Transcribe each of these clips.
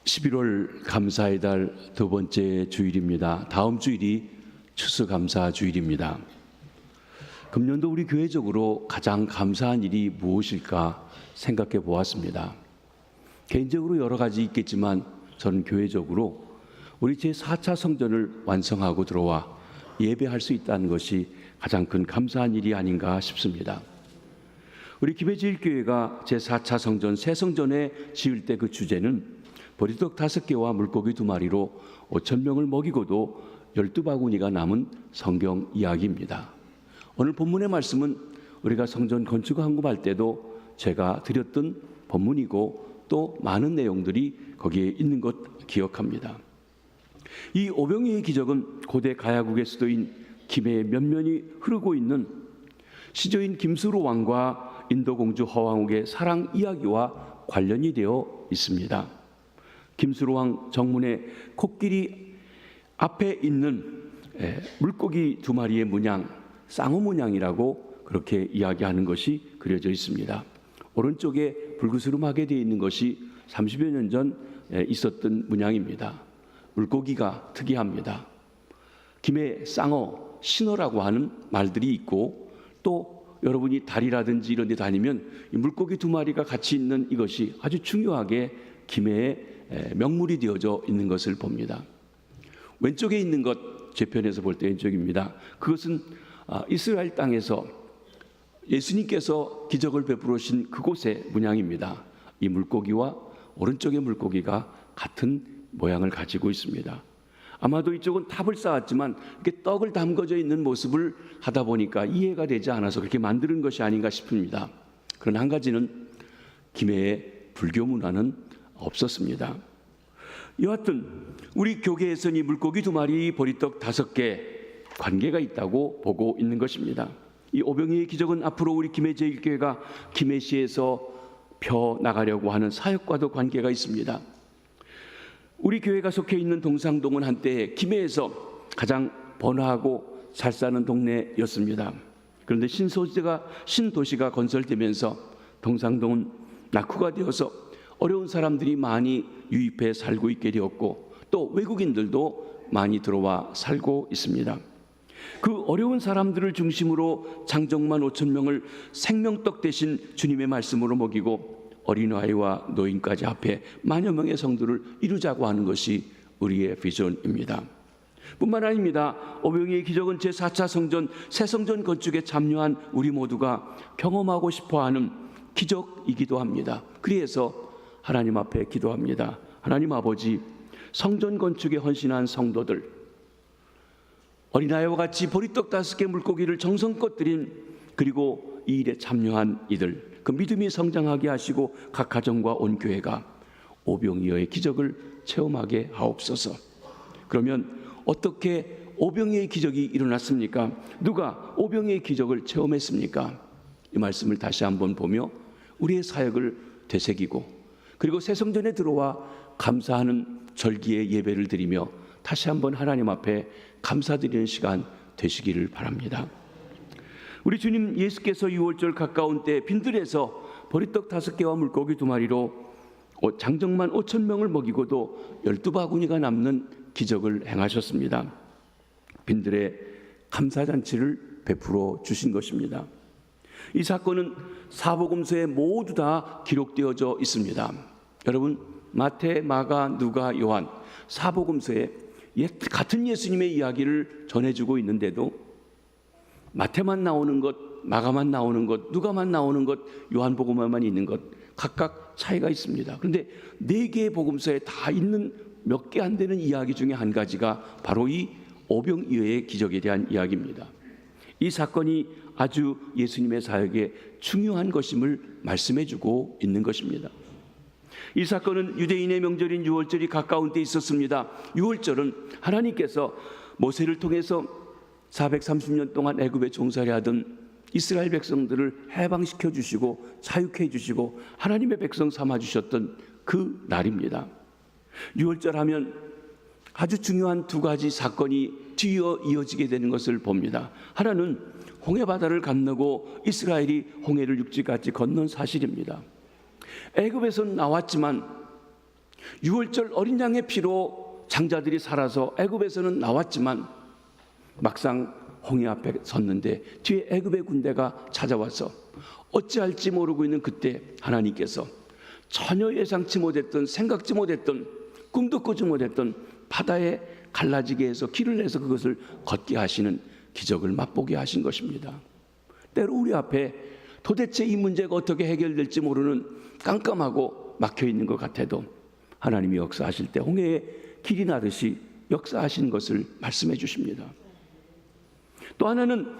11월 감사의 달 두 번째 주일입니다. 다음 주일이 추수감사 주일입니다. 금년도 우리 교회적으로 가장 감사한 일이 무엇일까 생각해 보았습니다. 개인적으로 여러 가지 있겠지만 저는 교회적으로 우리 제4차 성전을 완성하고 들어와 예배할 수 있다는 것이 가장 큰 감사한 일이 아닌가 싶습니다. 우리 김해제일교회가 제4차 성전 새 성전에 지을 때 그 주제는 보리떡 5개와 물고기 2마리로 5,000명을 먹이고도 12바구니가 남은 성경 이야기입니다. 오늘 본문의 말씀은 우리가 성전 건축 헌금할 때도 제가 드렸던 본문이고 또 많은 내용들이 거기에 있는 것 기억합니다. 이 오병이의 기적은 고대 가야국의 수도인 김해의 면면이 흐르고 있는 시조인 김수로 왕과 인도 공주 허왕욱의 사랑 이야기와 관련이 되어 있습니다. 김수로 왕 정문의 코끼리 앞에 있는 물고기 2마리의 문양, 쌍어 문양이라고 그렇게 이야기하는 것이 그려져 있습니다. 오른쪽에 불그스름하게 되어 있는 것이 30여 년 전 있었던 문양입니다. 물고기가 특이합니다. 김해 쌍어, 신어라고 하는 말들이 있고 또 여러분이 다리라든지 이런 데 다니면 이 물고기 2마리가 같이 있는 이것이 아주 중요하게 김해의 명물이 되어져 있는 것을 봅니다. 왼쪽에 있는 것, 제 편에서 볼 때 왼쪽입니다. 그것은 이스라엘 땅에서 예수님께서 기적을 베풀으신 그곳의 문양입니다. 이 물고기와 오른쪽의 물고기가 같은 모양을 가지고 있습니다. 아마도 이쪽은 탑을 쌓았지만 이렇게 떡을 담궈져 있는 모습을 하다 보니까 이해가 되지 않아서 그렇게 만드는 것이 아닌가 싶습니다. 그러나 한 가지는 김해의 불교 문화는 없었습니다. 여하튼 우리 교계에서는 이 물고기 2마리, 보리떡 5개 관계가 있다고 보고 있는 것입니다. 이 오병이의 기적은 앞으로 우리 김해제일교회가 김해시에서 펴 나가려고 하는 사역과도 관계가 있습니다. 우리 교회가 속해 있는 동상동은 한때 김해에서 가장 번화하고 잘 사는 동네였습니다. 그런데 신도시가 건설되면서 동상동은 낙후가 되어서 어려운 사람들이 많이 유입해 살고 있게 되었고 또 외국인들도 많이 들어와 살고 있습니다. 그 어려운 사람들을 중심으로 장정만 5,000명을 생명떡 대신 주님의 말씀으로 먹이고 어린아이와 노인까지 합해 만여 명의 성도를 이루자고 하는 것이 우리의 비전입니다. 뿐만 아닙니다. 오병이의 기적은 제4차 성전, 새 성전 건축에 참여한 우리 모두가 경험하고 싶어하는 기적이기도 합니다. 그래서 하나님 앞에 기도합니다. 하나님 아버지, 성전 건축에 헌신한 성도들, 어린아이와 같이 보리떡 5개 물고기를 정성껏 드린 그리고 이 일에 참여한 이들, 그 믿음이 성장하게 하시고 각 가정과 온 교회가 오병이어의 기적을 체험하게 하옵소서. 그러면 어떻게 오병이어의 기적이 일어났습니까? 누가 오병이어의 기적을 체험했습니까? 이 말씀을 다시 한번 보며 우리의 사역을 되새기고 그리고 새 성전에 들어와 감사하는 절기의 예배를 드리며 다시 한번 하나님 앞에 감사드리는 시간 되시기를 바랍니다. 우리 주님 예수께서 유월절 가까운 때 빈들에서 보리떡 5개와 물고기 2마리로 장정만 5,000명을 먹이고도 12바구니가 남는 기적을 행하셨습니다. 빈들에 감사잔치를 베풀어 주신 것입니다. 이 사건은 사복음서에 모두 다 기록되어져 있습니다. 여러분, 마태, 마가, 누가, 요한 사복음서에 같은 예수님의 이야기를 전해주고 있는데도 마태만 나오는 것, 마가만 나오는 것, 누가만 나오는 것, 요한복음에만 있는 것 각각 차이가 있습니다. 그런데 4개의 복음서에 다 있는 몇 개 안 되는 이야기 중에 한 가지가 바로 이 오병이어의 기적에 대한 이야기입니다. 이 사건이 아주 예수님의 사역에 중요한 것임을 말씀해주고 있는 것입니다. 이 사건은 유대인의 명절인 유월절이 가까운 때 있었습니다. 유월절은 하나님께서 모세를 통해서 430년 동안 애굽에 종살이 하던 이스라엘 백성들을 해방시켜 주시고 사육해 주시고 하나님의 백성 삼아 주셨던 그 날입니다. 유월절 하면 아주 중요한 2가지 사건이 뒤이어 이어지게 되는 것을 봅니다. 하나는 홍해바다를 건너고 이스라엘이 홍해를 육지같이 건넌 사실입니다. 애굽에서 나왔지만 유월절 어린 양의 피로 장자들이 살아서 애굽에서는 나왔지만 막상 홍해 앞에 섰는데 뒤에 애굽의 군대가 찾아와서 어찌할지 모르고 있는 그때 하나님께서 전혀 예상치 못했던, 생각지 못했던, 꿈도 꾸지 못했던 바다에 갈라지게 해서 길을 내서 그것을 걷게 하시는 기적을 맛보게 하신 것입니다. 때로 우리 앞에 도대체 이 문제가 어떻게 해결될지 모르는 깜깜하고 막혀있는 것 같아도 하나님이 역사하실 때 홍해에 길이 나듯이 역사하시는 것을 말씀해 주십니다. 또 하나는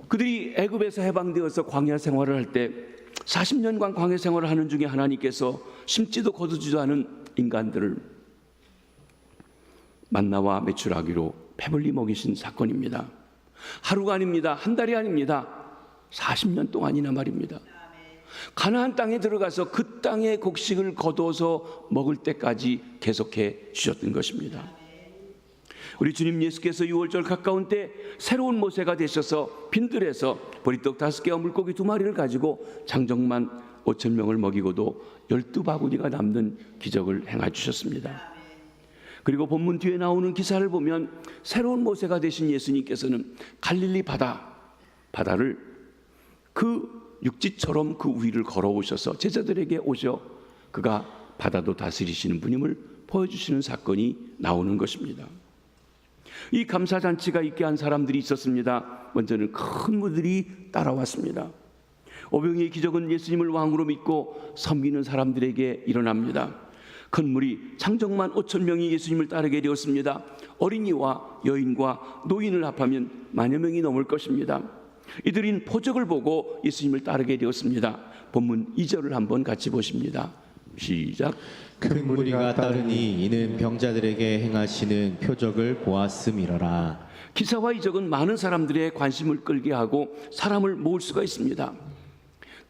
그들이 애굽에서 해방되어서 광야 생활을 할 때 40년간 광야 생활을 하는 중에 하나님께서 심지도 거두지도 않은 인간들을 만나와 메추라기로 배불리 먹이신 사건입니다. 하루가 아닙니다. 한 달이 아닙니다. 40년 동안이나 말입니다. 가나안 땅에 들어가서 그 땅의 곡식을 거둬서 먹을 때까지 계속해 주셨던 것입니다. 우리 주님 예수께서 유월절 가까운 때 새로운 모세가 되셔서 빈들에서 보리떡 5개와 물고기 2마리를 가지고 장정만 5,000명을 먹이고도 12바구니가 남는 기적을 행해 주셨습니다. 그리고 본문 뒤에 나오는 기사를 보면 새로운 모세가 되신 예수님께서는 갈릴리 바다를 그 육지처럼 그 위를 걸어오셔서 제자들에게 오셔 그가 바다도 다스리시는 분임을 보여주시는 사건이 나오는 것입니다. 이 감사잔치가 있게 한 사람들이 있었습니다. 먼저는 큰 무들이 따라왔습니다. 오병이의 기적은 예수님을 왕으로 믿고 섬기는 사람들에게 일어납니다. 큰 무리 장정만 5,000명이 예수님을 따르게 되었습니다. 어린이와 여인과 노인을 합하면 10,000여 명이 넘을 것입니다. 이들은 표적을 보고 예수님을 따르게 되었습니다. 본문 2절을 한번 같이 보십니다. 시작. 큰 무리가 따르니 이는 병자들에게 행하시는 표적을 보았음이러라. 기사와 이적은 많은 사람들의 관심을 끌게 하고 사람을 모을 수가 있습니다.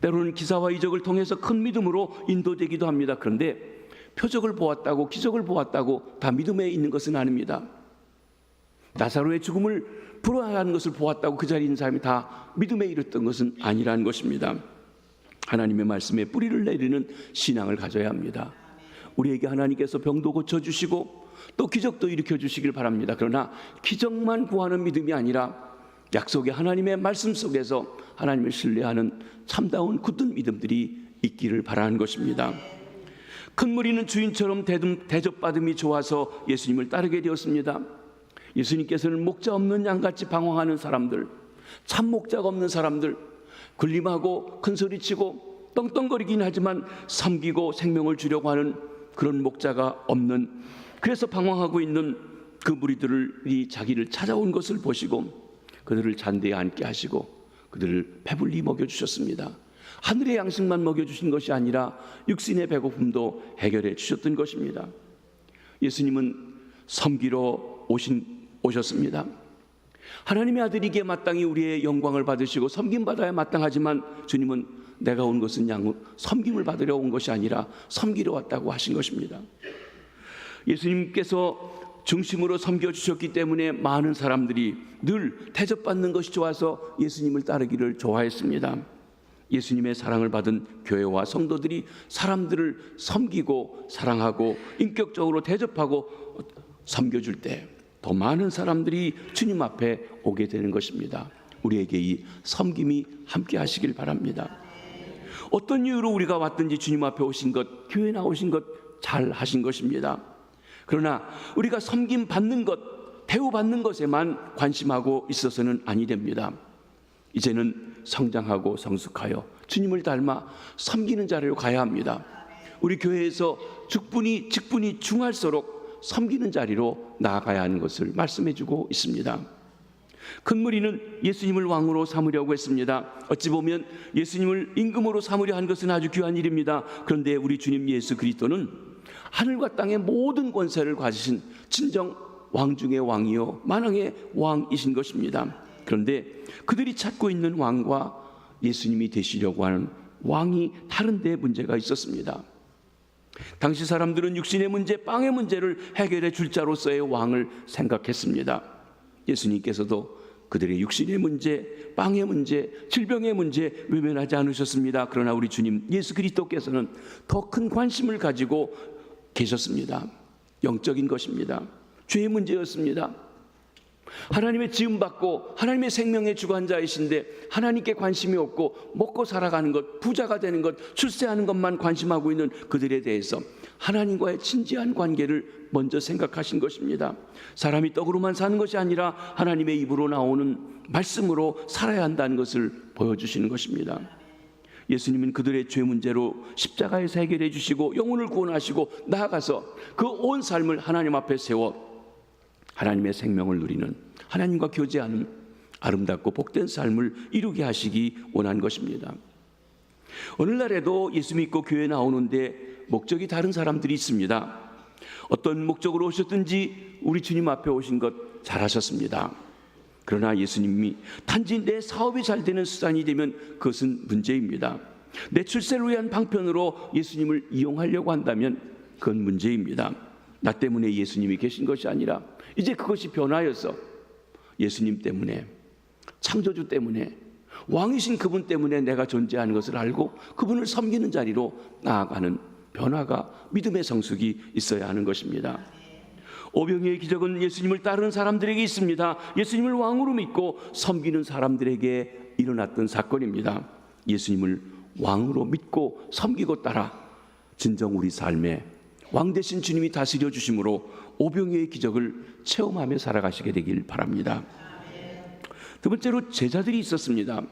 때로는 기사와 이적을 통해서 큰 믿음으로 인도되기도 합니다. 그런데 표적을 보았다고, 기적을 보았다고 다 믿음에 있는 것은 아닙니다. 나사로의 죽음을 불어나가는 것을 보았다고 그 자리에 있는 사람이 다 믿음에 이르렀던 것은 아니라는 것입니다. 하나님의 말씀에 뿌리를 내리는 신앙을 가져야 합니다. 우리에게 하나님께서 병도 고쳐주시고 또 기적도 일으켜주시길 바랍니다. 그러나 기적만 구하는 믿음이 아니라 약속의 하나님의 말씀 속에서 하나님을 신뢰하는 참다운 굳은 믿음들이 있기를 바라는 것입니다. 큰 무리는 주인처럼 대접받음이 좋아서 예수님을 따르게 되었습니다. 예수님께서는 목자 없는 양같이 방황하는 사람들, 참 목자가 없는 사람들, 군림하고 큰소리치고 떵떵거리긴 하지만 섬기고 생명을 주려고 하는 그런 목자가 없는, 그래서 방황하고 있는 그 무리들이 자기를 찾아온 것을 보시고 그들을 잔대에 앉게 하시고 그들을 배불리 먹여주셨습니다. 하늘의 양식만 먹여주신 것이 아니라 육신의 배고픔도 해결해 주셨던 것입니다. 예수님은 섬기러 오셨습니다. 하나님의 아들이기에 마땅히 우리의 영광을 받으시고 섬김받아야 마땅하지만 주님은 내가 온 것은 섬김을 받으려 온 것이 아니라 섬기러 왔다고 하신 것입니다. 예수님께서 중심으로 섬겨주셨기 때문에 많은 사람들이 늘 대접받는 것이 좋아서 예수님을 따르기를 좋아했습니다. 예수님의 사랑을 받은 교회와 성도들이 사람들을 섬기고 사랑하고 인격적으로 대접하고 섬겨줄 때 더 많은 사람들이 주님 앞에 오게 되는 것입니다. 우리에게 이 섬김이 함께 하시길 바랍니다. 어떤 이유로 우리가 왔든지 주님 앞에 오신 것, 교회 나오신 것 잘 하신 것입니다. 그러나 우리가 섬김 받는 것, 대우받는 것에만 관심하고 있어서는 아니 됩니다. 이제는 성장하고 성숙하여 주님을 닮아 섬기는 자리로 가야 합니다. 우리 교회에서 직분이 중할수록 섬기는 자리로 나아가야 하는 것을 말씀해주고 있습니다. 큰 무리는 예수님을 왕으로 삼으려고 했습니다. 어찌 보면 예수님을 임금으로 삼으려 한 것은 아주 귀한 일입니다. 그런데 우리 주님 예수 그리스도는 하늘과 땅의 모든 권세를 가지신 진정 왕 중의 왕이요 만왕의 왕이신 것입니다. 그런데 그들이 찾고 있는 왕과 예수님이 되시려고 하는 왕이 다른 데 문제가 있었습니다. 당시 사람들은 육신의 문제, 빵의 문제를 해결해 줄 자로서의 왕을 생각했습니다. 예수님께서도 그들의 육신의 문제, 빵의 문제, 질병의 문제 외면하지 않으셨습니다. 그러나 우리 주님 예수 그리스도께서는 더 큰 관심을 가지고 계셨습니다. 영적인 것입니다. 죄의 문제였습니다. 하나님의 지음받고 하나님의 생명의 주관자이신데 하나님께 관심이 없고 먹고 살아가는 것, 부자가 되는 것, 출세하는 것만 관심하고 있는 그들에 대해서 하나님과의 진지한 관계를 먼저 생각하신 것입니다. 사람이 떡으로만 사는 것이 아니라 하나님의 입으로 나오는 말씀으로 살아야 한다는 것을 보여주시는 것입니다. 예수님은 그들의 죄 문제로 십자가에서 해결해 주시고 영혼을 구원하시고 나아가서 그 온 삶을 하나님 앞에 세워 하나님의 생명을 누리는, 하나님과 교제하는 아름답고 복된 삶을 이루게 하시기 원한 것입니다. 오늘날에도 예수 믿고 교회에 나오는데 목적이 다른 사람들이 있습니다. 어떤 목적으로 오셨든지 우리 주님 앞에 오신 것 잘하셨습니다. 그러나 예수님이 단지 내 사업이 잘 되는 수단이 되면 그것은 문제입니다. 내 출세를 위한 방편으로 예수님을 이용하려고 한다면 그건 문제입니다. 나 때문에 예수님이 계신 것이 아니라 이제 그것이 변화여서 예수님 때문에, 창조주 때문에, 왕이신 그분 때문에 내가 존재하는 것을 알고 그분을 섬기는 자리로 나아가는 변화가 믿음의 성숙이 있어야 하는 것입니다. 오병이어의 기적은 예수님을 따르는 사람들에게 있습니다. 예수님을 왕으로 믿고 섬기는 사람들에게 일어났던 사건입니다. 예수님을 왕으로 믿고 섬기고 따라 진정 우리 삶에 왕 대신 주님이 다스려 주심으로 오병이어의 기적을 체험하며 살아가시게 되길 바랍니다. 두 번째로 제자들이 있었습니다.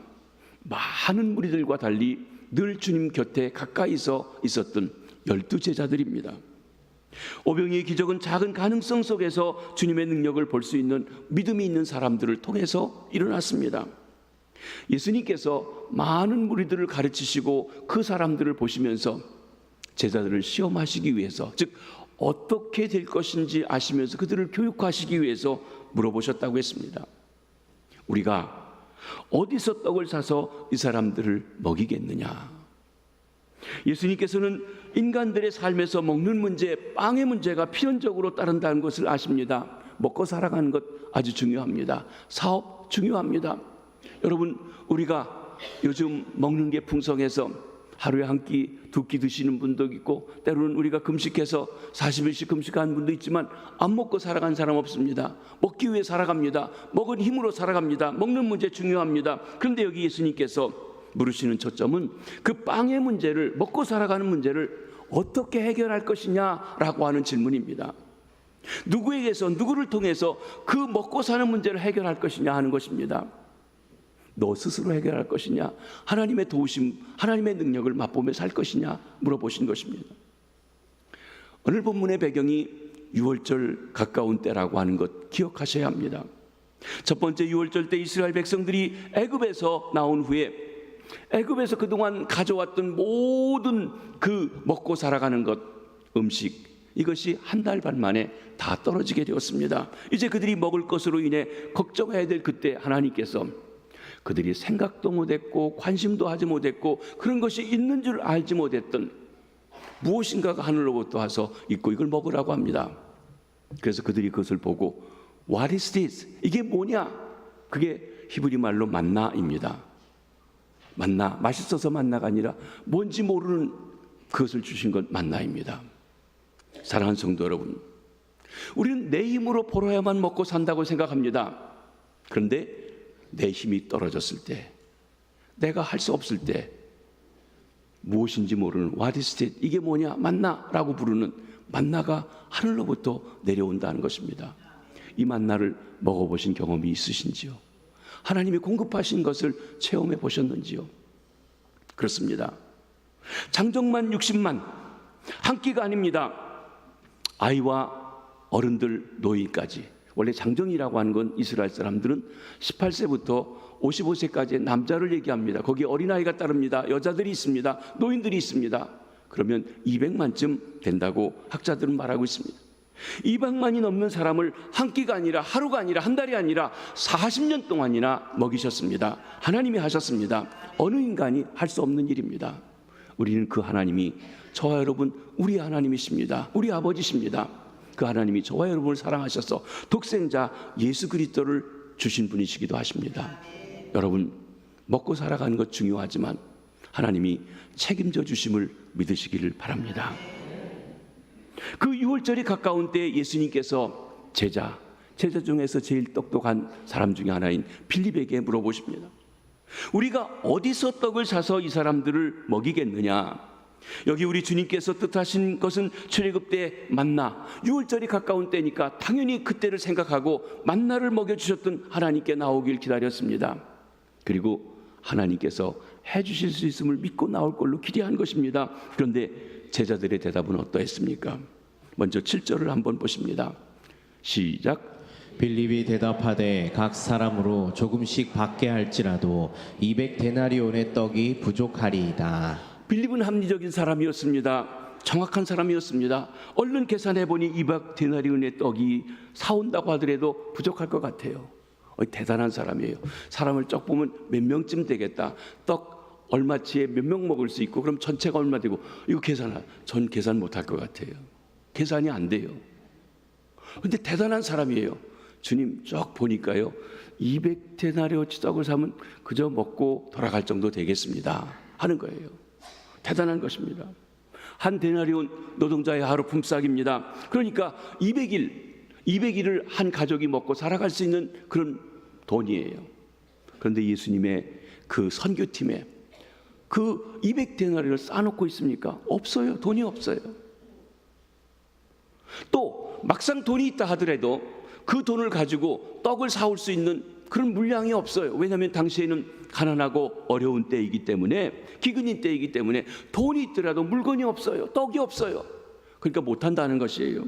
많은 무리들과 달리 늘 주님 곁에 가까이서 있었던 12제자들입니다. 오병이어의 기적은 작은 가능성 속에서 주님의 능력을 볼 수 있는 믿음이 있는 사람들을 통해서 일어났습니다. 예수님께서 많은 무리들을 가르치시고 그 사람들을 보시면서 제자들을 시험하시기 위해서, 즉 어떻게 될 것인지 아시면서 그들을 교육하시기 위해서 물어보셨다고 했습니다. 우리가 어디서 떡을 사서 이 사람들을 먹이겠느냐? 예수님께서는 인간들의 삶에서 먹는 문제, 빵의 문제가 필연적으로 따른다는 것을 아십니다. 먹고 살아가는 것 아주 중요합니다. 사업 중요합니다. 여러분, 우리가 요즘 먹는 게 풍성해서 하루에 한 끼, 두 끼 드시는 분도 있고 때로는 우리가 금식해서 40일씩 금식하는 분도 있지만 안 먹고 살아간 사람 없습니다. 먹기 위해 살아갑니다. 먹은 힘으로 살아갑니다. 먹는 문제 중요합니다. 그런데 여기 예수님께서 물으시는 초점은 그 빵의 문제를, 먹고 살아가는 문제를 어떻게 해결할 것이냐라고 하는 질문입니다. 누구에게서, 누구를 통해서 그 먹고 사는 문제를 해결할 것이냐 하는 것입니다. 너 스스로 해결할 것이냐, 하나님의 도우심, 하나님의 능력을 맛보며 살 것이냐 물어보신 것입니다. 오늘 본문의 배경이 유월절 가까운 때라고 하는 것 기억하셔야 합니다. 첫 번째 유월절 때 이스라엘 백성들이 애굽에서 나온 후에 애굽에서 그동안 가져왔던 모든 그 먹고 살아가는 것, 음식, 이것이 한 달 반 만에 다 떨어지게 되었습니다. 이제 그들이 먹을 것으로 인해 걱정해야 될 그때 하나님께서 그들이 생각도 못했고 관심도 하지 못했고 그런 것이 있는 줄 알지 못했던 무엇인가가 하늘로부터 와서 있고 이걸 먹으라고 합니다. 그래서 그들이 그것을 보고 What is this? 이게 뭐냐? 그게 히브리 말로 만나입니다. 만나, 맛있어서 만나가 아니라 뭔지 모르는 그것을 주신 건 만나입니다. 사랑하는 성도 여러분, 우리는 내 힘으로 벌어야만 먹고 산다고 생각합니다. 그런데 내 힘이 떨어졌을 때, 내가 할 수 없을 때 무엇인지 모르는 What is it? 이게 뭐냐? 만나라고 부르는 만나가 하늘로부터 내려온다는 것입니다. 이 만나를 먹어보신 경험이 있으신지요? 하나님이 공급하신 것을 체험해 보셨는지요? 그렇습니다. 장정만 60만, 한 끼가 아닙니다. 아이와 어른들, 노인까지. 원래 장정이라고 하는 건 이스라엘 사람들은 18세부터 55세까지의 남자를 얘기합니다. 거기에 어린아이가 따릅니다. 여자들이 있습니다. 노인들이 있습니다. 그러면 200만쯤 된다고 학자들은 말하고 있습니다. 200만이 넘는 사람을 한 끼가 아니라, 하루가 아니라, 한 달이 아니라 40년 동안이나 먹이셨습니다. 하나님이 하셨습니다. 어느 인간이 할 수 없는 일입니다. 우리는 그 하나님이, 저와 여러분 우리 하나님이십니다. 우리 아버지십니다. 그 하나님이 저와 여러분을 사랑하셔서 독생자 예수 그리스도를 주신 분이시기도 하십니다. 여러분, 먹고 살아가는 것 중요하지만 하나님이 책임져 주심을 믿으시기를 바랍니다. 그 유월절이 가까운 때 예수님께서 제자 중에서 제일 똑똑한 사람 중에 하나인 빌립에게 물어보십니다. 우리가 어디서 떡을 사서 이 사람들을 먹이겠느냐? 여기 우리 주님께서 뜻하신 것은 출애굽 때 만나, 유월절이 가까운 때니까 당연히 그때를 생각하고 만나를 먹여주셨던 하나님께 나오길 기다렸습니다. 그리고 하나님께서 해주실 수 있음을 믿고 나올 걸로 기대한 것입니다. 그런데 제자들의 대답은 어떠했습니까? 먼저 7절을 한번 보십니다. 시작. 빌립이 대답하되 각 사람으로 조금씩 받게 할지라도 200데나리온의 떡이 부족하리이다. 빌립은 합리적인 사람이었습니다. 정확한 사람이었습니다. 얼른 계산해보니 200데나리온의 떡이 사온다고 하더라도 부족할 것 같아요. 대단한 사람이에요. 사람을 쩍 보면 몇 명쯤 되겠다. 떡 얼마치에 몇 명 먹을 수 있고 그럼 전체가 얼마 되고 이거 전 계산 못할 것 같아요. 계산이 안 돼요. 근데 대단한 사람이에요. 주님 쭉 보니까요, 200데나리온치 떡을 사면 그저 먹고 돌아갈 정도 되겠습니다 하는 거예요. 대단한 것입니다. 한 데나리온 노동자의 하루 품삯입니다. 그러니까 200일을 한 가족이 먹고 살아갈 수 있는 그런 돈이에요. 그런데 예수님의 그 선교팀에 그 200데나리온을 쌓아놓고 있습니까? 없어요. 돈이 없어요. 또 막상 돈이 있다 하더라도 그 돈을 가지고 떡을 사올 수 있는 그런 물량이 없어요. 왜냐하면 당시에는 가난하고 어려운 때이기 때문에, 기근인 때이기 때문에 돈이 있더라도 물건이 없어요. 떡이 없어요. 그러니까 못한다는 것이에요.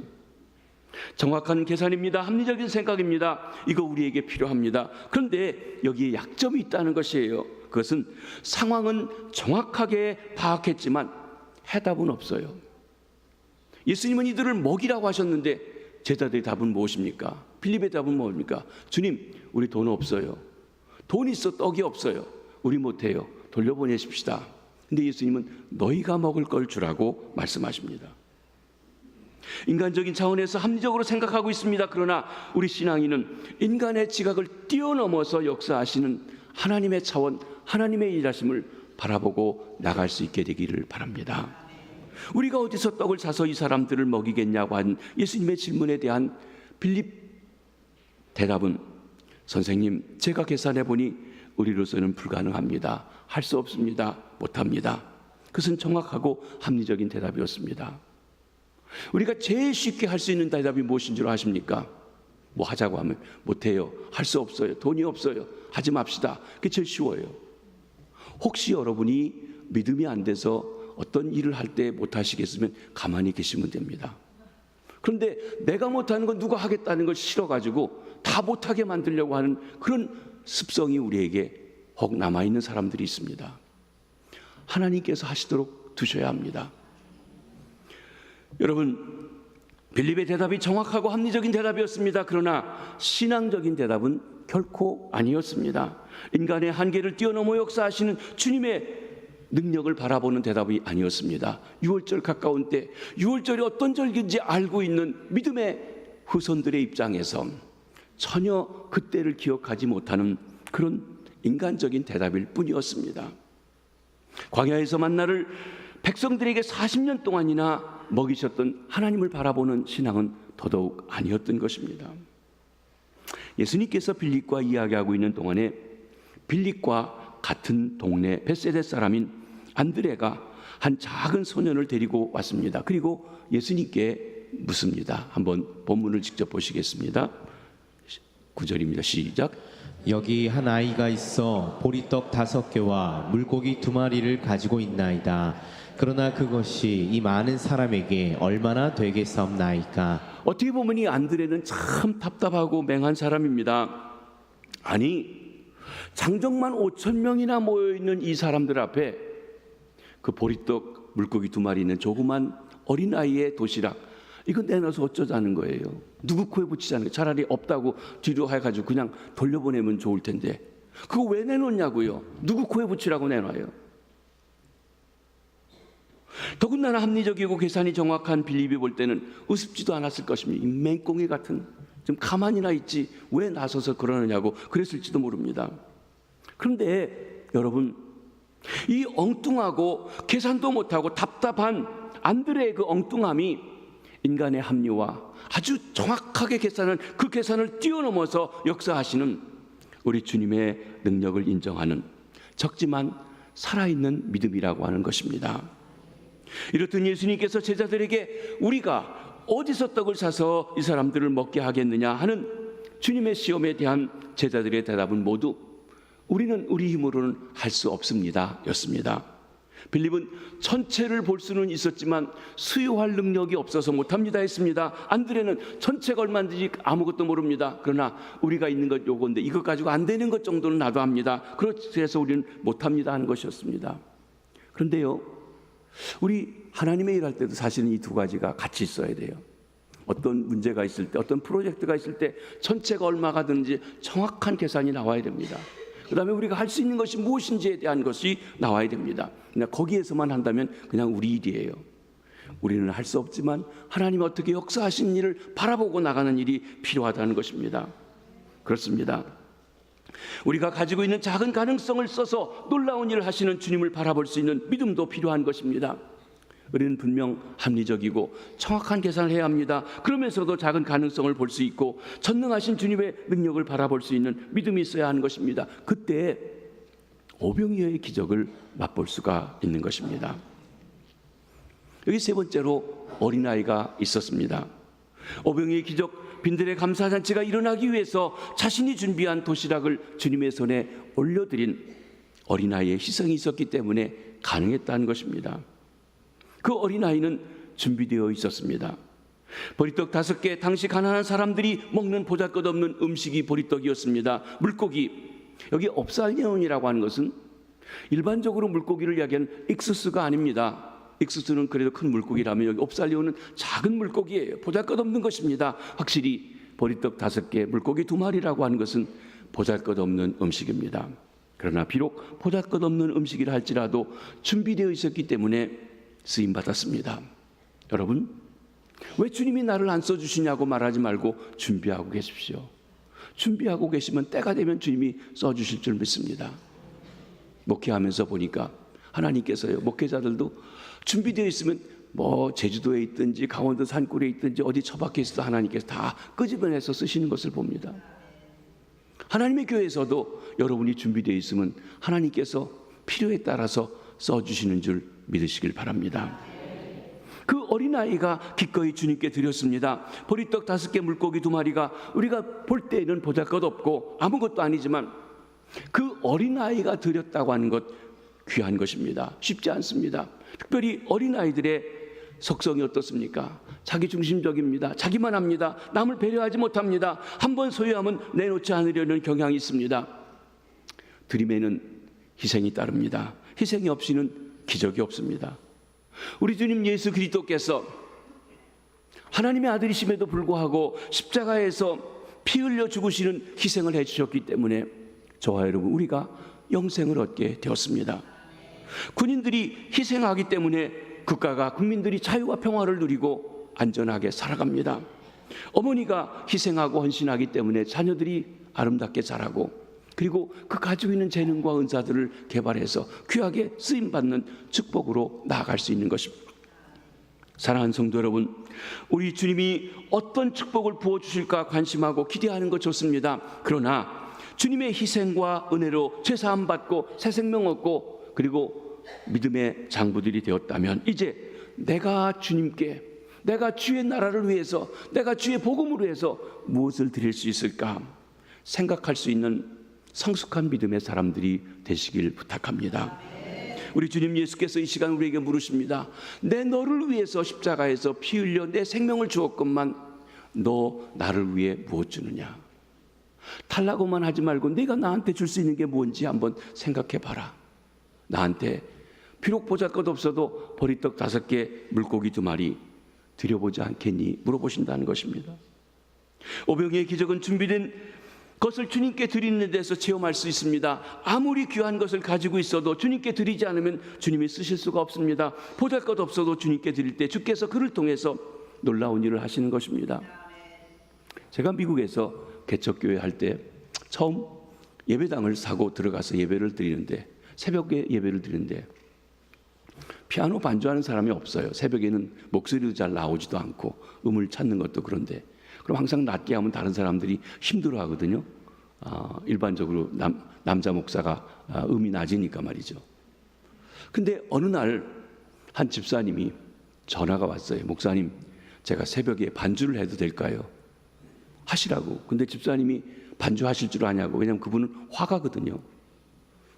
정확한 계산입니다. 합리적인 생각입니다. 이거 우리에게 필요합니다. 그런데 여기에 약점이 있다는 것이에요. 그것은 상황은 정확하게 파악했지만 해답은 없어요. 예수님은 이들을 먹이라고 하셨는데 제자들의 답은 무엇입니까? 빌립의 답은 뭡니까? 주님, 우리 돈 없어요. 돈 있어 떡이 없어요. 우리 못해요. 돌려보내십시다. 근데 예수님은 너희가 먹을 걸 주라고 말씀하십니다. 인간적인 차원에서 합리적으로 생각하고 있습니다. 그러나 우리 신앙인은 인간의 지각을 뛰어넘어서 역사하시는 하나님의 차원, 하나님의 일하심을 바라보고 나갈 수 있게 되기를 바랍니다. 우리가 어디서 떡을 사서 이 사람들을 먹이겠냐고 한 예수님의 질문에 대한 빌립 대답은, 선생님, 제가 계산해 보니 우리로서는 불가능합니다. 할 수 없습니다. 못합니다. 그것은 정확하고 합리적인 대답이었습니다. 우리가 제일 쉽게 할 수 있는 대답이 무엇인 줄 아십니까? 뭐 하자고 하면 못해요. 할 수 없어요. 돈이 없어요. 하지 맙시다. 그게 제일 쉬워요. 혹시 여러분이 믿음이 안 돼서 어떤 일을 할 때 못하시겠으면 가만히 계시면 됩니다. 그런데 내가 못하는 건 누가 하겠다는 걸 싫어가지고 다 못하게 만들려고 하는 그런 습성이 우리에게 혹 남아있는 사람들이 있습니다. 하나님께서 하시도록 두셔야 합니다. 여러분, 빌립의 대답이 정확하고 합리적인 대답이었습니다. 그러나 신앙적인 대답은 결코 아니었습니다. 인간의 한계를 뛰어넘어 역사하시는 주님의 능력을 바라보는 대답이 아니었습니다. 유월절 가까운 때, 유월절이 어떤 절기인지 알고 있는 믿음의 후손들의 입장에서 전혀 그때를 기억하지 못하는 그런 인간적인 대답일 뿐이었습니다. 광야에서 만나를 백성들에게 40년 동안이나 먹이셨던 하나님을 바라보는 신앙은 더더욱 아니었던 것입니다. 예수님께서 빌립과 이야기하고 있는 동안에 빌립과 같은 동네 벳세다 사람인 안드레가 한 작은 소년을 데리고 왔습니다. 그리고 예수님께 묻습니다. 한번 본문을 직접 보시겠습니다. 9절입니다. 시작. 여기 한 아이가 있어 보리떡 5개와 물고기 2마리를 가지고 있나이다. 그러나 그것이 이 많은 사람에게 얼마나 되겠사옵나이까. 어떻게 보면 이 안드레는 참 답답하고 맹한 사람입니다. 아니, 장정만 5,000명이나 모여있는 이 사람들 앞에 그 보리떡 물고기 2마리 있는 조그만 어린아이의 도시락, 이거 내놔서 어쩌자는 거예요. 누구 코에 붙이자는 거예요. 차라리 없다고 뒤로 해가지고 그냥 돌려보내면 좋을 텐데 그거 왜 내놓냐고요. 누구 코에 붙이라고 내놔요. 더군다나 합리적이고 계산이 정확한 빌립이 볼 때는 우습지도 않았을 것입니다. 이 맹꽁이 같은, 좀 가만히나 있지 왜 나서서 그러느냐고 그랬을지도 모릅니다. 그런데 여러분, 이 엉뚱하고 계산도 못하고 답답한 안드레의 그 엉뚱함이 인간의 합리와 아주 정확하게 계산을 그 계산을 뛰어넘어서 역사하시는 우리 주님의 능력을 인정하는 적지만 살아있는 믿음이라고 하는 것입니다. 이렇듯 예수님께서 제자들에게 우리가 어디서 떡을 사서 이 사람들을 먹게 하겠느냐 하는 주님의 시험에 대한 제자들의 대답은 모두 우리는 우리 힘으로는 할 수 없습니다 였습니다. 빌립은 전체를 볼 수는 있었지만 수요할 능력이 없어서 못합니다 했습니다. 안드레는 전체가 얼마인지 아무것도 모릅니다. 그러나 우리가 있는 것 요건데 이것 가지고 안 되는 것 정도는 나도 합니다. 그래서 우리는 못합니다 하는 것이었습니다. 그런데요, 우리 하나님의 일할 때도 사실은 이 두 가지가 같이 있어야 돼요. 어떤 문제가 있을 때, 어떤 프로젝트가 있을 때 전체가 얼마가 드는지 정확한 계산이 나와야 됩니다. 그 다음에 우리가 할 수 있는 것이 무엇인지에 대한 것이 나와야 됩니다. 그냥 거기에서만 한다면 그냥 우리 일이에요. 우리는 할 수 없지만 하나님이 어떻게 역사하시는 일을 바라보고 나가는 일이 필요하다는 것입니다. 그렇습니다. 우리가 가지고 있는 작은 가능성을 써서 놀라운 일을 하시는 주님을 바라볼 수 있는 믿음도 필요한 것입니다. 우리는 분명 합리적이고 정확한 계산을 해야 합니다. 그러면서도 작은 가능성을 볼 수 있고 전능하신 주님의 능력을 바라볼 수 있는 믿음이 있어야 하는 것입니다. 그때 오병이어의 기적을 맛볼 수가 있는 것입니다. 여기 세 번째로 어린아이가 있었습니다. 오병이어의 기적, 빈들의 감사잔치가 일어나기 위해서 자신이 준비한 도시락을 주님의 손에 올려드린 어린아이의 희생이 있었기 때문에 가능했다는 것입니다. 그 어린아이는 준비되어 있었습니다. 보리떡 5개, 당시 가난한 사람들이 먹는 보잘것없는 음식이 보리떡이었습니다. 물고기, 여기 옵살리온이라고 하는 것은 일반적으로 물고기를 이야기하는 익수스가 아닙니다. 익수스는 그래도 큰 물고기라면 여기 옵살리온은 작은 물고기예요. 보잘것없는 것입니다. 확실히 보리떡 5개, 물고기 2마리라고 하는 것은 보잘것없는 음식입니다. 그러나 비록 보잘것없는 음식이라 할지라도 준비되어 있었기 때문에 쓰임받았습니다. 여러분, 왜 주님이 나를 안 써주시냐고 말하지 말고 준비하고 계십시오. 준비하고 계시면 때가 되면 주님이 써주실 줄 믿습니다. 목회하면서 보니까 하나님께서요, 목회자들도 준비되어 있으면 뭐 제주도에 있든지 강원도 산골에 있든지 어디 처박혀 있어도 하나님께서 다 끄집어내서 쓰시는 것을 봅니다. 하나님의 교회에서도 여러분이 준비되어 있으면 하나님께서 필요에 따라서 써주시는 줄 믿으시길 바랍니다. 그 어린아이가 기꺼이 주님께 드렸습니다. 보리떡 5개, 물고기 2마리가 우리가 볼 때에는 보잘것없고 아무것도 아니지만 그 어린아이가 드렸다고 하는 것 귀한 것입니다. 쉽지 않습니다. 특별히 어린아이들의 속성이 어떻습니까? 자기중심적입니다. 자기만 합니다. 남을 배려하지 못합니다. 한번 소유하면 내놓지 않으려는 경향이 있습니다. 드림에는 희생이 따릅니다. 희생이 없이는 기적이 없습니다. 우리 주님 예수 그리스도께서 하나님의 아들이심에도 불구하고 십자가에서 피 흘려 죽으시는 희생을 해주셨기 때문에 저와 여러분 우리가 영생을 얻게 되었습니다. 군인들이 희생하기 때문에 국가가, 국민들이 자유와 평화를 누리고 안전하게 살아갑니다. 어머니가 희생하고 헌신하기 때문에 자녀들이 아름답게 자라고, 그리고 그 가지고 있는 재능과 은사들을 개발해서 귀하게 쓰임받는 축복으로 나아갈 수 있는 것입니다. 사랑하는 성도 여러분, 우리 주님이 어떤 축복을 부어주실까 관심하고 기대하는 것 좋습니다. 그러나 주님의 희생과 은혜로 죄사함 받고 새 생명 얻고 그리고 믿음의 장부들이 되었다면 이제 내가 주님께, 내가 주의 나라를 위해서, 내가 주의 복음을 위해서 무엇을 드릴 수 있을까 생각할 수 있는 성숙한 믿음의 사람들이 되시길 부탁합니다. 우리 주님 예수께서 이 시간 우리에게 물으십니다. 내 너를 위해서 십자가에서 피 흘려 내 생명을 주었건만 너 나를 위해 무엇 주느냐? 달라고만 하지 말고 네가 나한테 줄 수 있는 게 뭔지 한번 생각해 봐라. 나한테 비록 보잘것없어도 보리떡 5개, 물고기 2마리 드려보지 않겠니? 물어보신다는 것입니다. 오병이의 기적은 준비된 것을 주님께 드리는 데서 체험할 수 있습니다. 아무리 귀한 것을 가지고 있어도 주님께 드리지 않으면 주님이 쓰실 수가 없습니다. 보잘것없어도 주님께 드릴 때 주께서 그를 통해서 놀라운 일을 하시는 것입니다. 제가 미국에서 개척교회 할 때 처음 예배당을 사고 들어가서 예배를 드리는데, 새벽에 예배를 드리는데 피아노 반주하는 사람이 없어요. 새벽에는 목소리도 잘 나오지도 않고 음을 찾는 것도 그런데 그럼 항상 낮게 하면 다른 사람들이 힘들어하거든요. 일반적으로 남자 목사가 음이 낮으니까 말이죠. 근데 어느 날 한 집사님이 전화가 왔어요. 목사님, 제가 새벽에 반주를 해도 될까요? 하시라고. 근데 집사님이 반주하실 줄 아냐고. 왜냐하면 그분은 화가거든요.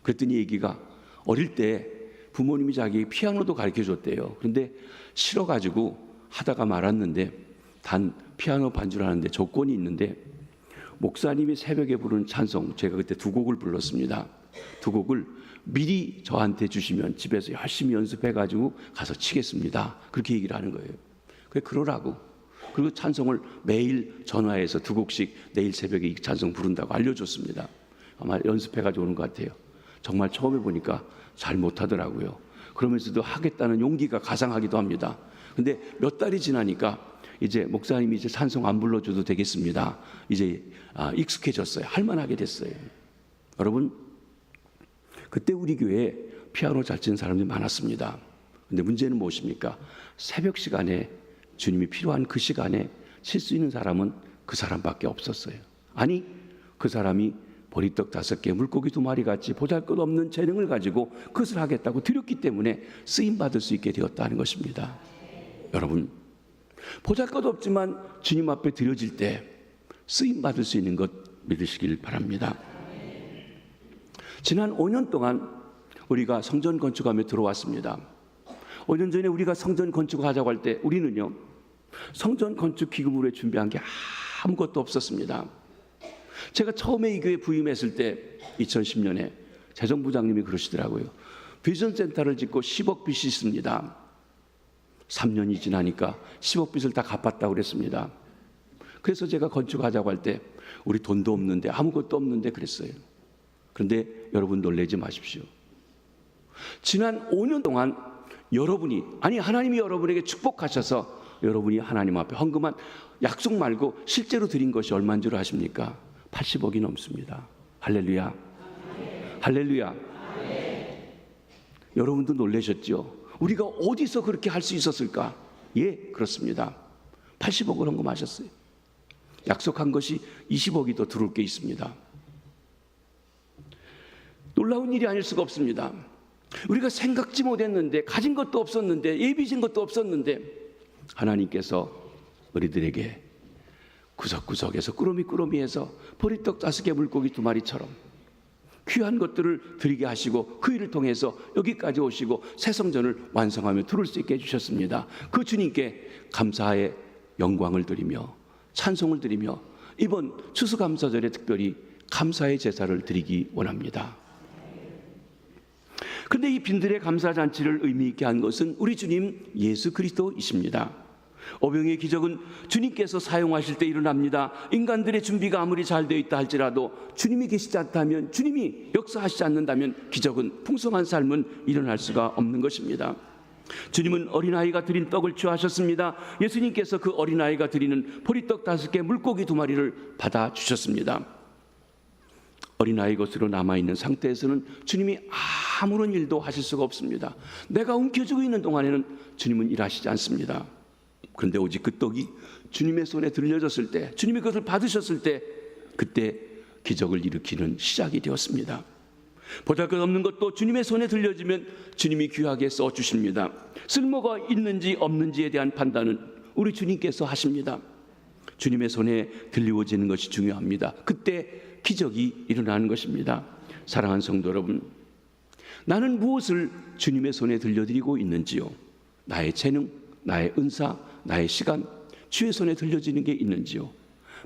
그랬더니 얘기가 어릴 때 부모님이 자기 피아노도 가르쳐 줬대요. 그런데 싫어가지고 하다가 말았는데 단 피아노 반주를 하는데 조건이 있는데 목사님이 새벽에 부르는 찬송, 제가 그때 2곡을 불렀습니다. 2곡을 미리 저한테 주시면 집에서 열심히 연습해가지고 가서 치겠습니다. 그렇게 얘기를 하는 거예요. 그래 그러라고. 그리고 찬송을 매일 전화해서 2곡씩 내일 새벽에 이 찬송 부른다고 알려줬습니다. 아마 연습해가지고 오는 것 같아요. 정말 처음 해보니까 잘 못하더라고요. 그러면서도 하겠다는 용기가 가상하기도 합니다. 근데 몇 달이 지나니까 이제 목사님이 이제 찬송 안 불러줘도 되겠습니다. 이제 익숙해졌어요. 할만하게 됐어요. 여러분, 그때 우리 교회에 피아노 잘 치는 사람들이 많았습니다. 근데 문제는 무엇입니까? 새벽 시간에 주님이 필요한 그 시간에 칠 수 있는 사람은 그 사람밖에 없었어요. 아니, 그 사람이 보리떡 5개, 물고기 2마리 같이 보잘것없는 재능을 가지고 그것을 하겠다고 드렸기 때문에 쓰임받을 수 있게 되었다는 것입니다. 여러분, 보잘것없지만 주님 앞에 드려질 때 쓰임받을 수 있는 것 믿으시길 바랍니다. 지난 5년 동안 우리가 성전 건축하며 들어왔습니다. 5년 전에 우리가 성전 건축하자고 할 때 우리는요, 성전 건축 기금으로 준비한 게 아무것도 없었습니다. 제가 처음에 이 교회 부임했을 때 2010년에 재정부장님이 그러시더라고요. 비전센터를 짓고 10억 빚이 있습니다. 3년이 지나니까 10억 빚을 다 갚았다고 그랬습니다. 그래서 제가 건축하자고 할 때 우리 돈도 없는데 아무것도 없는데 그랬어요. 그런데 여러분 놀라지 마십시오. 지난 5년 동안 여러분이, 아니 하나님이 여러분에게 축복하셔서 여러분이 하나님 앞에 헌금한 약속 말고 실제로 드린 것이 얼마인 줄 아십니까? 80억이 넘습니다. 할렐루야. 할렐루야. 여러분도 놀라셨죠? 우리가 어디서 그렇게 할 수 있었을까? 예, 그렇습니다. 80억을 헌금하셨어요. 약속한 것이 20억이 더 들어올 게 있습니다. 놀라운 일이 아닐 수가 없습니다. 우리가 생각지 못했는데, 가진 것도 없었는데, 예비진 것도 없었는데 하나님께서 우리들에게 구석구석에서 꾸러미꾸러미에서 보리떡 5개 물고기 2마리처럼 귀한 것들을 드리게 하시고 그 일을 통해서 여기까지 오시고 새 성전을 완성하며 들어올 수 있게 해주셨습니다. 그 주님께 감사의 영광을 드리며 찬송을 드리며 이번 추수감사절에 특별히 감사의 제사를 드리기 원합니다. 그런데 이 빈들의 감사잔치를 의미 있게 한 것은 우리 주님 예수 그리스도이십니다. 오병이의 기적은 주님께서 사용하실 때 일어납니다. 인간들의 준비가 아무리 잘 되어 있다 할지라도 주님이 계시지 않다면, 주님이 역사하시지 않는다면 기적은, 풍성한 삶은 일어날 수가 없는 것입니다. 주님은 어린아이가 드린 떡을 취하셨습니다. 예수님께서 그 어린아이가 드리는 보리떡 5개, 물고기 2마리를 받아주셨습니다. 어린아이 것으로 남아있는 상태에서는 주님이 아무런 일도 하실 수가 없습니다. 내가 움켜쥐고 있는 동안에는 주님은 일하시지 않습니다. 그런데 오직 그 떡이 주님의 손에 들려졌을 때, 주님이 그것을 받으셨을 때, 그때 기적을 일으키는 시작이 되었습니다. 보잘것없는 것도 주님의 손에 들려지면 주님이 귀하게 써주십니다. 쓸모가 있는지 없는지에 대한 판단은 우리 주님께서 하십니다. 주님의 손에 들려지는 것이 중요합니다. 그때 기적이 일어나는 것입니다. 사랑하는 성도 여러분, 나는 무엇을 주님의 손에 들려드리고 있는지요? 나의 재능, 나의 은사, 나의 시간, 주의 손에 들려지는 게 있는지요?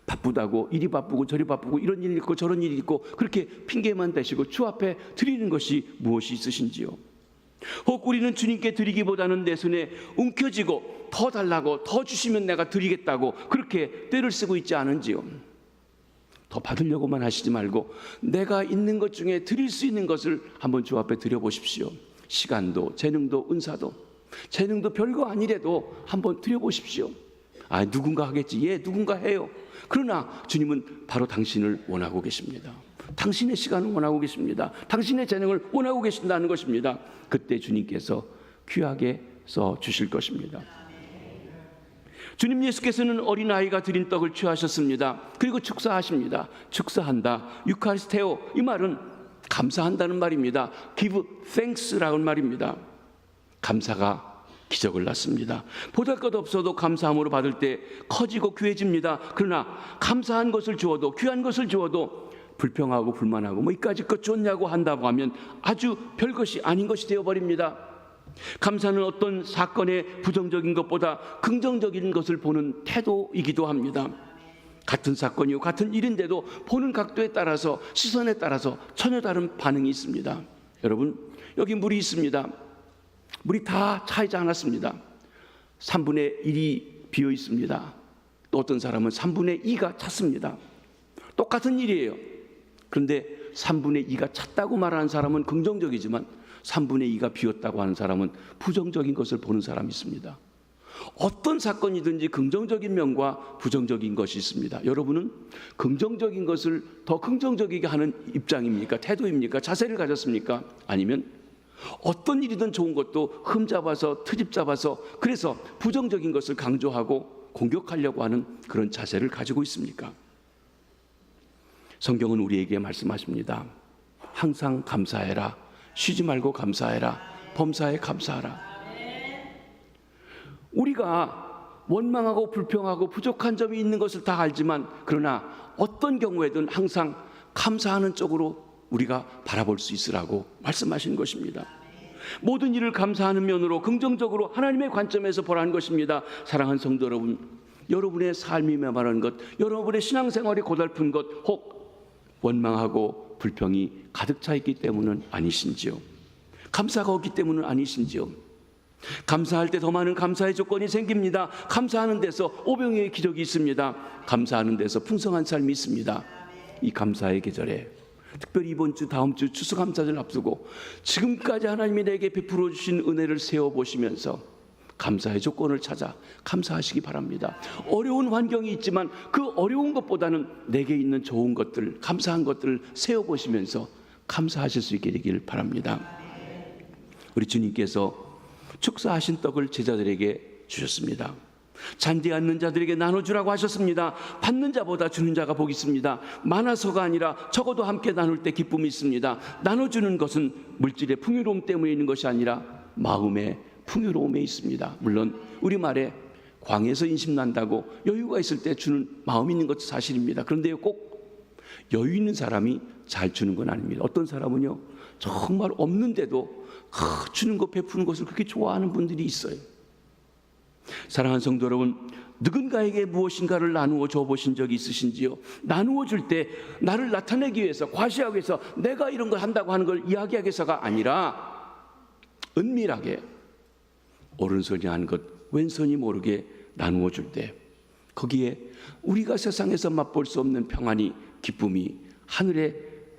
바쁘다고 이리 바쁘고 저리 바쁘고 이런 일이 있고 저런 일이 있고 그렇게 핑계만 대시고 주 앞에 드리는 것이 무엇이 있으신지요? 혹 우리는 주님께 드리기보다는 내 손에 움켜쥐고 더 달라고, 더 주시면 내가 드리겠다고 그렇게 때를 쓰고 있지 않은지요? 더 받으려고만 하시지 말고 내가 있는 것 중에 드릴 수 있는 것을 한번 주 앞에 드려보십시오. 시간도, 재능도, 은사도, 재능도 별거 아니래도 한번 드려보십시오. 아, 누군가 하겠지. 예, 누군가 해요. 그러나 주님은 바로 당신을 원하고 계십니다. 당신의 시간을 원하고 계십니다. 당신의 재능을 원하고 계신다는 것입니다. 그때 주님께서 귀하게 써 주실 것입니다. 주님 예수께서는 어린아이가 드린 떡을 취하셨습니다. 그리고 축사하십니다. 축사한다, 유카리스테오, 이 말은 감사한다는 말입니다. Give thanks라는 말입니다. 감사가 기적을 낳습니다. 보잘것없어도 감사함으로 받을 때 커지고 귀해집니다. 그러나 감사한 것을 주어도, 귀한 것을 주어도 불평하고 불만하고 뭐 이까짓 것 좋냐고 한다고 하면 아주 별것이 아닌 것이 되어버립니다. 감사는 어떤 사건의 부정적인 것보다 긍정적인 것을 보는 태도이기도 합니다. 같은 사건이고 같은 일인데도 보는 각도에 따라서, 시선에 따라서 전혀 다른 반응이 있습니다. 여러분, 여기 물이 있습니다. 물이 다 차이지 않았습니다. 3분의 1이 비어 있습니다. 또 어떤 사람은 3분의 2가 찼습니다. 똑같은 일이에요. 그런데 3분의 2가 찼다고 말하는 사람은 긍정적이지만 3분의 2가 비었다고 하는 사람은 부정적인 것을 보는 사람이 있습니다. 어떤 사건이든지 긍정적인 면과 부정적인 것이 있습니다. 여러분은 긍정적인 것을 더 긍정적이게 하는 입장입니까? 태도입니까? 자세를 가졌습니까? 아니면 어떤 일이든 좋은 것도 흠잡아서 트집 잡아서 그래서 부정적인 것을 강조하고 공격하려고 하는 그런 자세를 가지고 있습니까? 성경은 우리에게 말씀하십니다. 항상 감사해라. 쉬지 말고 감사해라. 범사에 감사하라. 우리가 원망하고 불평하고 부족한 점이 있는 것을 다 알지만 그러나 어떤 경우에든 항상 감사하는 쪽으로 우리가 바라볼 수 있으라고 말씀하신 것입니다. 모든 일을 감사하는 면으로 긍정적으로 하나님의 관점에서 보라는 것입니다. 사랑하는 성도 여러분, 여러분의 삶이 메마른 것, 여러분의 신앙생활이 고달픈 것, 혹 원망하고 불평이 가득 차 있기 때문은 아니신지요? 감사가 없기 때문은 아니신지요? 감사할 때 더 많은 감사의 조건이 생깁니다. 감사하는 데서 오병이의 기적이 있습니다. 감사하는 데서 풍성한 삶이 있습니다. 이 감사의 계절에 특별히 이번 주, 다음 주 추수감사절 앞두고 지금까지 하나님이 내게 베풀어 주신 은혜를 세워보시면서 감사의 조건을 찾아 감사하시기 바랍니다. 어려운 환경이 있지만 그 어려운 것보다는 내게 있는 좋은 것들, 감사한 것들을 세워보시면서 감사하실 수 있게 되기를 바랍니다. 우리 주님께서 축사하신 떡을 제자들에게 주셨습니다. 잔디 않는 자들에게 나눠주라고 하셨습니다. 받는 자보다 주는 자가 복이 있습니다. 많아서가 아니라 적어도 함께 나눌 때 기쁨이 있습니다. 나눠주는 것은 물질의 풍요로움 때문에 있는 것이 아니라 마음의 풍요로움에 있습니다. 물론 우리말에 광에서 인심난다고 여유가 있을 때 주는 마음이 있는 것도 사실입니다. 그런데 꼭 여유 있는 사람이 잘 주는 건 아닙니다. 어떤 사람은요 정말 없는데도 주는 것, 베푸는 것을 그렇게 좋아하는 분들이 있어요. 사랑하는 성도 여러분, 누군가에게 무엇인가를 나누어 줘보신 적이 있으신지요? 나누어 줄 때 나를 나타내기 위해서, 과시하기 위해서 내가 이런 걸 한다고 하는 걸 이야기하기 위해서가 아니라 은밀하게 오른손이 한 것 왼손이 모르게 나누어 줄 때 거기에 우리가 세상에서 맛볼 수 없는 평안이, 기쁨이, 하늘의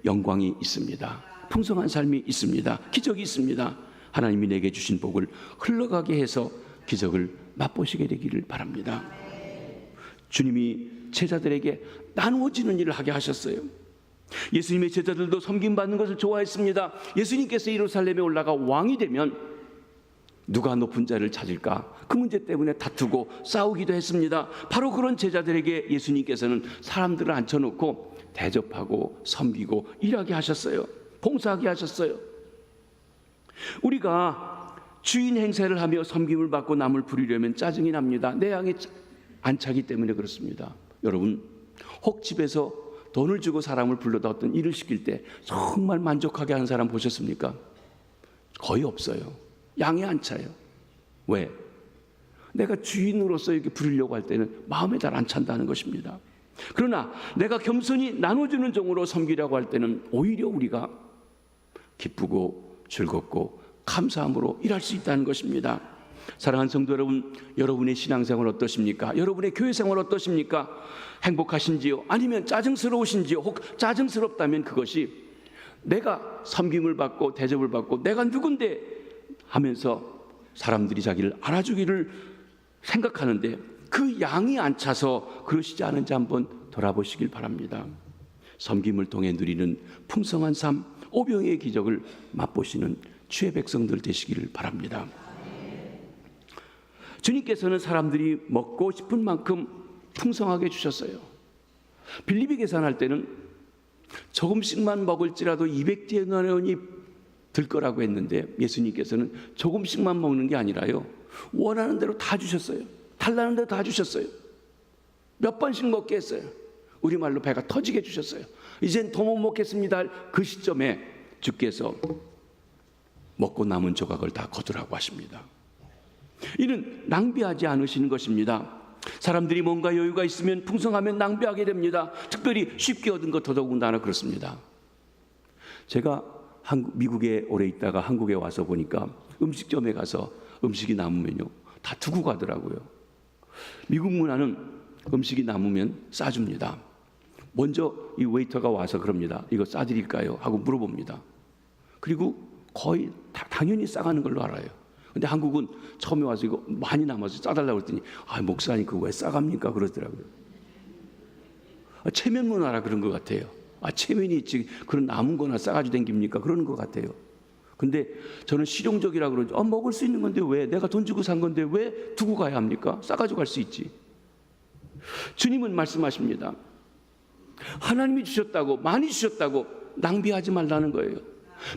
영광이 있습니다. 풍성한 삶이 있습니다. 기적이 있습니다. 하나님이 내게 주신 복을 흘러가게 해서 기적을 맛보시게 되기를 바랍니다. 주님이 제자들에게 나누어지는 일을 하게 하셨어요. 예수님의 제자들도 섬김받는 것을 좋아했습니다. 예수님께서 예루살렘에 올라가 왕이 되면 누가 높은 자를 찾을까? 그 문제 때문에 다투고 싸우기도 했습니다. 바로 그런 제자들에게 예수님께서는 사람들을 앉혀놓고 대접하고 섬기고 일하게 하셨어요. 봉사하게 하셨어요. 우리가 주인 행세를 하며 섬김을 받고 남을 부리려면 짜증이 납니다. 내 양이 안 차기 때문에 그렇습니다. 여러분, 혹 집에서 돈을 주고 사람을 불러다 어떤 일을 시킬 때 정말 만족하게 하는 사람 보셨습니까? 거의 없어요. 양이 안 차요. 왜? 내가 주인으로서 이렇게 부리려고 할 때는 마음에 잘 안 찬다는 것입니다. 그러나 내가 겸손히 나눠주는 종으로 섬기려고 할 때는 오히려 우리가 기쁘고 즐겁고 감사함으로 일할 수 있다는 것입니다. 사랑하는 성도 여러분, 여러분의 신앙생활 어떠십니까? 여러분의 교회생활 어떠십니까? 행복하신지요? 아니면 짜증스러우신지요? 혹 짜증스럽다면 그것이 내가 섬김을 받고 대접을 받고 내가 누군데 하면서 사람들이 자기를 알아주기를 생각하는데 그 양이 안 차서 그러시지 않은지 한번 돌아보시길 바랍니다. 섬김을 통해 누리는 풍성한 삶, 오병이의 기적을 맛보시는 주의 백성들 되시기를 바랍니다. 주님께서는 사람들이 먹고 싶은 만큼 풍성하게 주셨어요. 빌립이 계산할 때는 조금씩만 먹을지라도 200데나리온이 들 거라고 했는데 예수님께서는 조금씩만 먹는 게 아니라요, 원하는 대로 다 주셨어요. 달라는 대로 다 주셨어요. 몇 번씩 먹게 했어요. 우리말로 배가 터지게 주셨어요. 이젠 더 못 먹겠습니다. 그 시점에 주께서 먹고 남은 조각을 다 거두라고 하십니다. 이는 낭비하지 않으시는 것입니다. 사람들이 뭔가 여유가 있으면 풍성하면 낭비하게 됩니다. 특별히 쉽게 얻은 것 더더군다나 그렇습니다. 제가 미국에 오래 있다가 한국에 와서 보니까 음식점에 가서 음식이 남으면요, 다 두고 가더라고요. 미국 문화는 음식이 남으면 싸줍니다. 먼저 이 웨이터가 와서 그럽니다. 이거 싸드릴까요? 하고 물어봅니다. 그리고 거의 당연히 싸가는 걸로 알아요. 근데 한국은 처음에 와서 이거 많이 남아서 싸달라고 그랬더니 목사님 그거 왜 싸갑니까? 그러더라고요. 체면 문화라 그런 것 같아요. 체면이 있지 그런 남은 거나 싸가지고 댕깁니까? 그러는 것 같아요. 근데 저는 실용적이라 그러죠. 먹을 수 있는 건데 왜? 내가 돈 주고 산 건데 왜 두고 가야 합니까? 싸가지고 갈 수 있지. 주님은 말씀하십니다. 하나님이 주셨다고, 많이 주셨다고 낭비하지 말라는 거예요.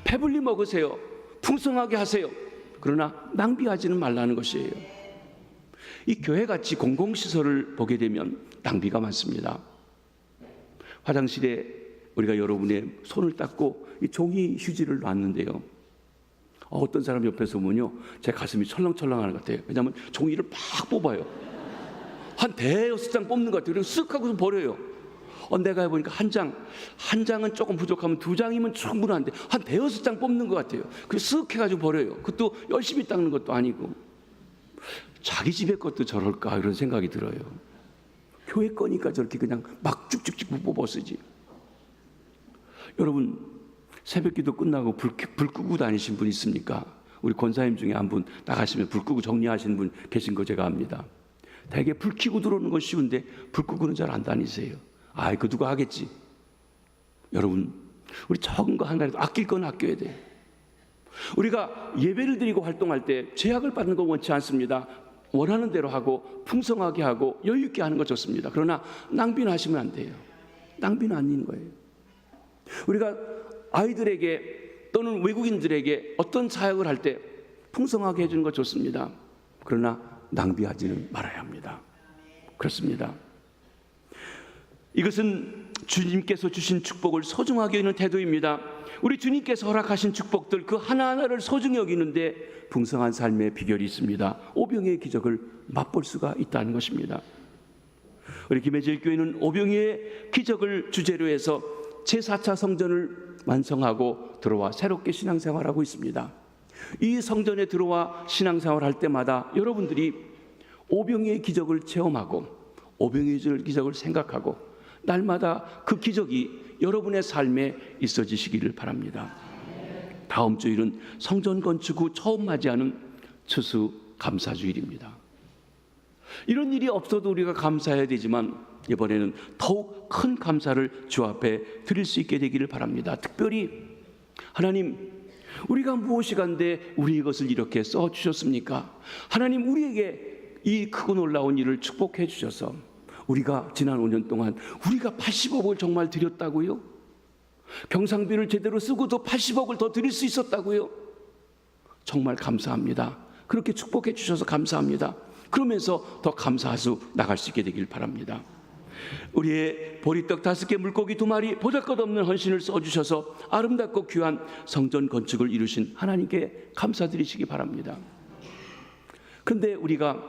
배불리 먹으세요. 풍성하게 하세요. 그러나 낭비하지는 말라는 것이에요. 이 교회같이 공공시설을 보게 되면 낭비가 많습니다. 화장실에 우리가 여러분의 손을 닦고 이 종이 휴지를 놨는데요, 어떤 사람 옆에서 보면요, 제 가슴이 철렁철렁하는 것 같아요. 왜냐하면 종이를 막 뽑아요. 한 대여섯 장 뽑는 것 같아요. 그리고 쓱 하고서 버려요. 내가 해보니까 한 장은 조금 부족하면 두 장이면 충분한데 한 대여섯 장 뽑는 것 같아요. 그래서 쓱 해가지고 버려요. 그것도 열심히 닦는 것도 아니고. 자기 집에 것도 저럴까 이런 생각이 들어요. 교회 거니까 저렇게 그냥 막 쭉쭉쭉 뽑아 쓰지. 여러분, 새벽기도 끝나고 불 끄고 다니신 분 있습니까? 우리 권사님 중에 한 분 나가시면 불 끄고 정리하시는 분 계신 거 제가 압니다. 대개 불 켜고 들어오는 건 쉬운데 불 끄고는 잘 안 다니세요. 그 누가 하겠지. 여러분, 우리 적은 거 하나라도 아낄 건 아껴야 돼요. 우리가 예배를 드리고 활동할 때 제약을 받는 거 원치 않습니다. 원하는 대로 하고 풍성하게 하고 여유 있게 하는 거 좋습니다. 그러나 낭비는 하시면 안 돼요. 낭비는 아닌 거예요. 우리가 아이들에게 또는 외국인들에게 어떤 사역을 할 때 풍성하게 해주는 거 좋습니다. 그러나 낭비하지는 말아야 합니다. 그렇습니다. 이것은 주님께서 주신 축복을 소중하게 여기는 태도입니다. 우리 주님께서 허락하신 축복들 그 하나하나를 소중히 여기는데 풍성한 삶의 비결이 있습니다. 오병이의 기적을 맛볼 수가 있다는 것입니다. 우리 김해질 교회는 오병이의 기적을 주제로 해서 제4차 성전을 완성하고 들어와 새롭게 신앙생활하고 있습니다. 이 성전에 들어와 신앙생활할 때마다 여러분들이 오병이의 기적을 체험하고 오병이의 기적을 생각하고 날마다 그 기적이 여러분의 삶에 있어지시기를 바랍니다. 다음 주일은 성전 건축 후 처음 맞이하는 추수감사주일입니다. 이런 일이 없어도 우리가 감사해야 되지만 이번에는 더욱 큰 감사를 주 앞에 드릴 수 있게 되기를 바랍니다. 특별히 하나님, 우리가 무엇이 간데 우리 이것을 이렇게 써주셨습니까? 하나님, 우리에게 이 크고 놀라운 일을 축복해 주셔서 우리가 지난 5년 동안 우리가 80억을 정말 드렸다고요? 경상비를 제대로 쓰고도 80억을 더 드릴 수 있었다고요? 정말 감사합니다. 그렇게 축복해 주셔서 감사합니다. 그러면서 더 감사하수 나갈 수 있게 되길 바랍니다. 우리의 보리떡 5개 물고기 2마리 보잘것없는 헌신을 써주셔서 아름답고 귀한 성전 건축을 이루신 하나님께 감사드리시기 바랍니다. 그런데 우리가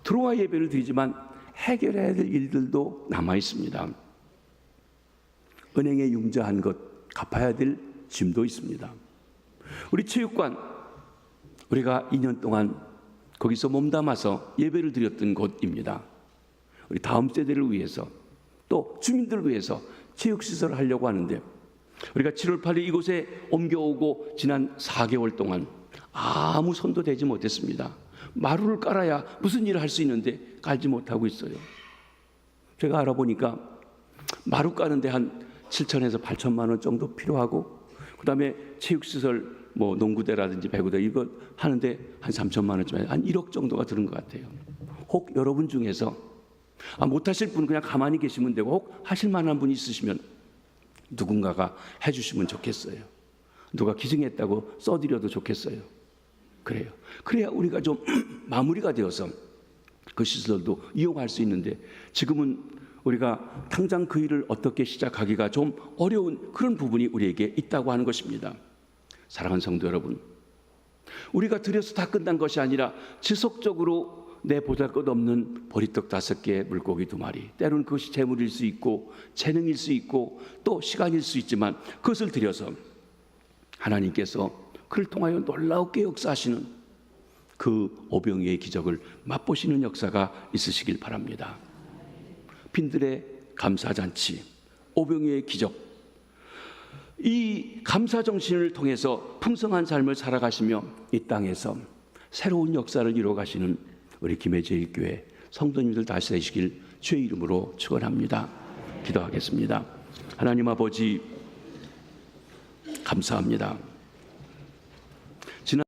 들어와 예배를 드리지만 해결해야 될 일들도 남아 있습니다. 은행에 융자한 것 갚아야 될 짐도 있습니다. 우리 체육관, 우리가 2년 동안 거기서 몸담아서 예배를 드렸던 곳입니다. 우리 다음 세대를 위해서 또 주민들을 위해서 체육시설을 하려고 하는데 우리가 7월 8일 이곳에 옮겨오고 지난 4개월 동안 아무 손도 대지 못했습니다. 마루를 깔아야 무슨 일을 할 수 있는데 깔지 못하고 있어요. 제가 알아보니까 마루 까는데 한 7천에서 8천만 원 정도 필요하고, 그 다음에 체육시설 뭐 농구대라든지 배구대 이거 하는데 한 3천만 원쯤 한 1억 정도가 드는 것 같아요. 혹 여러분 중에서 못하실 분은 그냥 가만히 계시면 되고 혹 하실 만한 분이 있으시면 누군가가 해주시면 좋겠어요. 누가 기증했다고 써드려도 좋겠어요. 그래요. 그래야 우리가 좀 마무리가 되어서 그 시설도 이용할 수 있는데 지금은 우리가 당장 그 일을 어떻게 시작하기가 좀 어려운 그런 부분이 우리에게 있다고 하는 것입니다. 사랑하는 성도 여러분, 우리가 드려서 다 끝난 것이 아니라 지속적으로 내 보잘것없는 보리떡 5개, 물고기 2마리, 때로는 그것이 재물일 수 있고 재능일 수 있고 또 시간일 수 있지만 그것을 드려서 하나님께서 그를 통하여 놀라우게 역사하시는 그 오병이어의 기적을 맛보시는 역사가 있으시길 바랍니다. 빈들의 감사잔치, 오병이어의 기적, 이 감사 정신을 통해서 풍성한 삶을 살아가시며 이 땅에서 새로운 역사를 이루어가시는 우리 김해제일교회 성도님들 다시 되시길 주의 이름으로 축원합니다. 기도하겠습니다. 하나님 아버지 감사합니다.